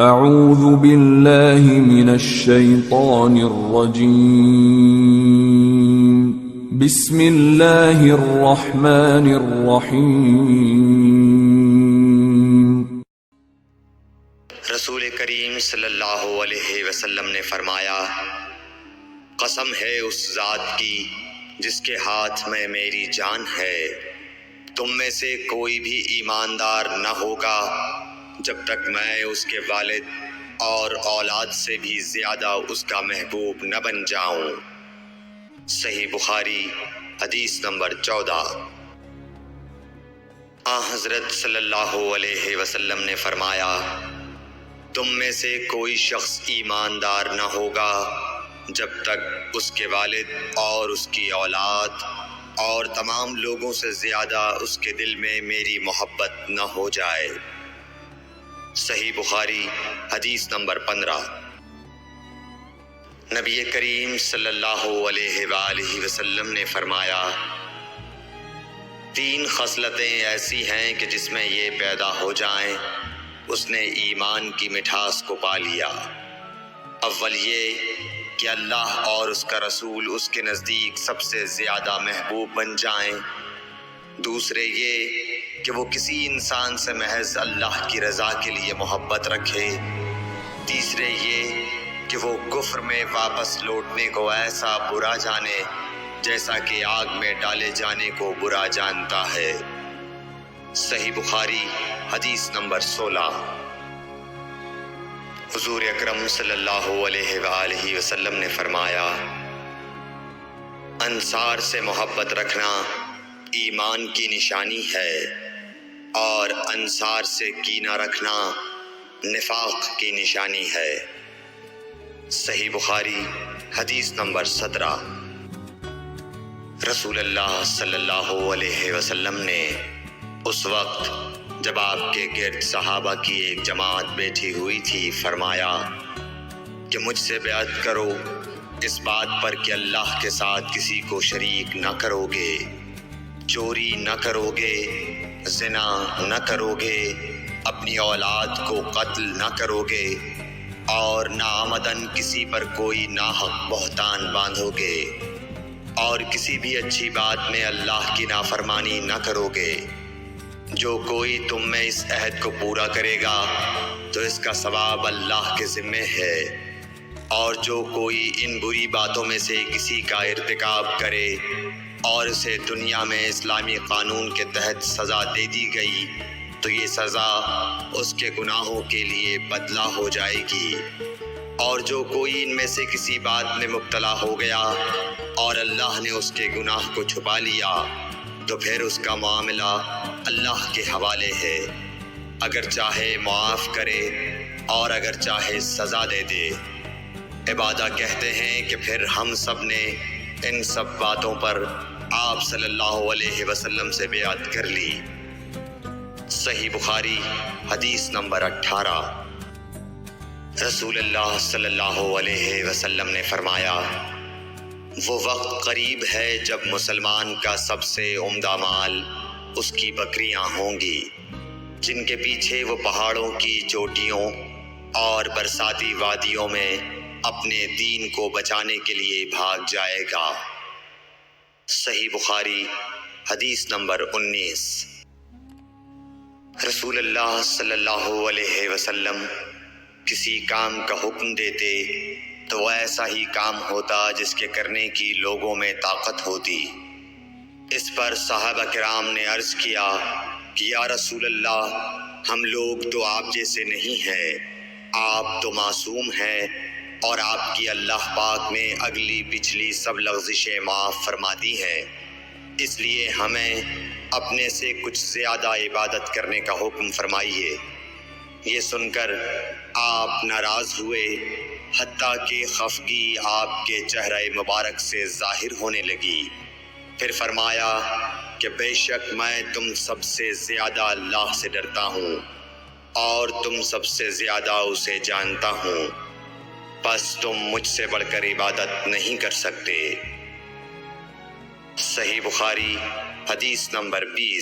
اعوذ باللہ من الشیطان الرجیم بسم اللہ الرحمن الرحیم۔ رسول کریم صلی اللہ علیہ وسلم نے فرمایا، قسم ہے اس ذات کی جس کے ہاتھ میں میری جان ہے، تم میں سے کوئی بھی ایماندار نہ ہوگا جب تک میں اس کے والد اور اولاد سے بھی زیادہ اس کا محبوب نہ بن جاؤں۔ صحیح بخاری حدیث نمبر 14۔ حضرت صلی اللہ علیہ وسلم نے فرمایا، تم میں سے کوئی شخص ایماندار نہ ہوگا جب تک اس کے والد اور اس کی اولاد اور تمام لوگوں سے زیادہ اس کے دل میں میری محبت نہ ہو جائے۔ صحیح بخاری حدیث نمبر 15۔ نبی کریم صلی اللہ علیہ وآلہ وسلم نے فرمایا، 3 خصلتیں ایسی ہیں کہ جس میں یہ پیدا ہو جائیں اس نے ایمان کی مٹھاس کو پا لیا۔ اول یہ کہ اللہ اور اس کا رسول اس کے نزدیک سب سے زیادہ محبوب بن جائیں۔ دوسرے یہ کہ وہ کسی انسان سے محض اللہ کی رضا کے لیے محبت رکھے۔ تیسرے یہ کہ وہ کفر میں واپس لوٹنے کو ایسا برا جانے جیسا کہ آگ میں ڈالے جانے کو برا جانتا ہے۔ صحیح بخاری حدیث نمبر 16۔ حضور اکرم صلی اللہ علیہ وآلہ وسلم نے فرمایا، انصار سے محبت رکھنا ایمان کی نشانی ہے اور انصار سے کینہ رکھنا نفاق کی نشانی ہے۔ صحیح بخاری حدیث نمبر 17۔ رسول اللہ صلی اللہ علیہ وسلم نے اس وقت جب آپ کے گرد صحابہ کی ایک جماعت بیٹھی ہوئی تھی فرمایا کہ مجھ سے بیعت کرو اس بات پر کہ اللہ کے ساتھ کسی کو شریک نہ کرو گے، چوری نہ کرو گے، زنا نہ کرو گے، اپنی اولاد کو قتل نہ کرو گے اور ناعمدن کسی پر کوئی ناحق بہتان باندھو گے، اور کسی بھی اچھی بات میں اللہ کی نافرمانی نہ کرو گے۔ جو کوئی تم میں اس عہد کو پورا کرے گا تو اس کا ثواب اللہ کے ذمے ہے، اور جو کوئی ان بری باتوں میں سے کسی کا ارتکاب کرے اور اسے دنیا میں اسلامی قانون کے تحت سزا دے دی گئی تو یہ سزا اس کے گناہوں کے لیے بدلہ ہو جائے گی، اور جو کوئی ان میں سے کسی بات میں مبتلا ہو گیا اور اللہ نے اس کے گناہ کو چھپا لیا تو پھر اس کا معاملہ اللہ کے حوالے ہے، اگر چاہے معاف کرے اور اگر چاہے سزا دے دے۔ عبادہ کہتے ہیں کہ پھر ہم سب نے ان سب باتوں پر آپ صلی اللہ علیہ وسلم سے بیعت کر لی۔ صحیح بخاری حدیث نمبر 18۔ رسول اللہ صلی اللہ علیہ وسلم نے فرمایا، وہ وقت قریب ہے جب مسلمان کا سب سے عمدہ مال اس کی بکریاں ہوں گی، جن کے پیچھے وہ پہاڑوں کی چوٹیوں اور برساتی وادیوں میں اپنے دین کو بچانے کے لیے بھاگ جائے گا۔ صحیح بخاری حدیث نمبر 19۔ رسول اللہ صلی اللہ علیہ وسلم کسی کام کا حکم دیتے تو وہ ایسا ہی کام ہوتا جس کے کرنے کی لوگوں میں طاقت ہوتی۔ اس پر صحابہ کرام نے عرض کیا کہ یا رسول اللہ، ہم لوگ تو آپ جیسے نہیں ہیں، آپ تو معصوم ہیں اور آپ کی اللہ پاک نے اگلی پچھلی سب لغزشیں معاف فرما دی ہیں، اس لیے ہمیں اپنے سے کچھ زیادہ عبادت کرنے کا حکم فرمائیے۔ یہ سن کر آپ ناراض ہوئے، حتیٰ کہ خفگی آپ کے چہرہ مبارک سے ظاہر ہونے لگی۔ پھر فرمایا کہ بے شک میں تم سب سے زیادہ اللہ سے ڈرتا ہوں اور تم سب سے زیادہ اسے جانتا ہوں، پس تم مجھ سے بڑھ کر عبادت نہیں کر سکتے۔ صحیح بخاری حدیث نمبر 20۔